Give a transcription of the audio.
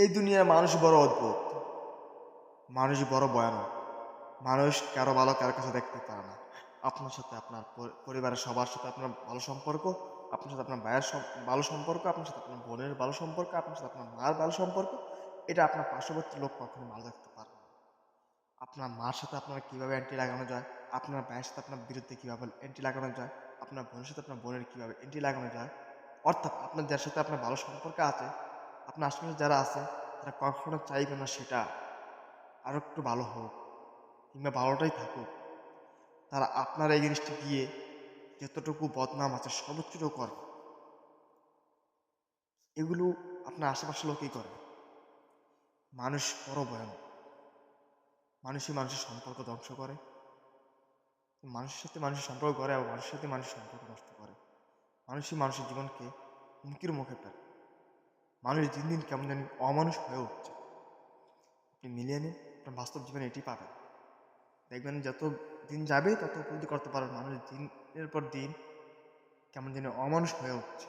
এই দুনিয়ার মানুষ বড় অদ্ভুত, মানুষ বড় ভয়ানক। মানুষ কারো ভালো কারো কাছে দেখতে পারে না। আপনার সাথে আপনার পরিবারের সবার সাথে আপনার ভালো সম্পর্ক, আপনার সাথে আপনার ভাইয়ের ভালো সম্পর্ক, আপনার সাথে আপনার বোনের ভালো সম্পর্ক, আপনার সাথে আপনার মার ভালো সম্পর্ক, এটা আপনার পার্শ্ববর্তী লোক কখনো ভালো রাখতে পারে না। আপনার মার সাথে আপনার কীভাবে অ্যান্টি লাগানো যায়, আপনার ভাইয়ের সাথে আপনার বিরুদ্ধে কীভাবে অ্যান্টি লাগানো যায়, আপনার বোনের সাথে আপনার বোনের কীভাবে অ্যান্টি লাগানো যায়, অর্থাৎ আপনার যার সাথে আপনার ভালো সম্পর্ক আছে, আপনার আশেপাশে যারা আছে তারা কখনো চাইবে না সেটা আরও একটু ভালো হোক কিংবা ভালোটাই থাকুক। তারা আপনার এই জিনিসটা গিয়ে যতটুকু বদনাম আছে সর্বোচ্চটুকু করে। এগুলো আপনার আশেপাশের লোকই করে। মানুষ বড় ভয়ানক। মানুষই মানুষের সম্পর্ক ধ্বংস করে, মানুষের সাথে মানুষের সম্পর্ক করে এবং মানুষের সাথে মানুষের সম্পর্ক নষ্ট করে। মানুষই মানুষের জীবনকে হুমকির মুখে ফেলে। মানুষ দিন দিন কেমন জানি অমানুষ হয়ে উঠছে। আপনি মিলিয়ে নিন, আপনার বাস্তব জীবনে এটি পাবেন। দেখবেন যত দিন যাবে তত উপলব্ধি করতে পারবেন মানুষ দিনের পর দিন কেমন যেন অমানুষ হয়ে উঠছে।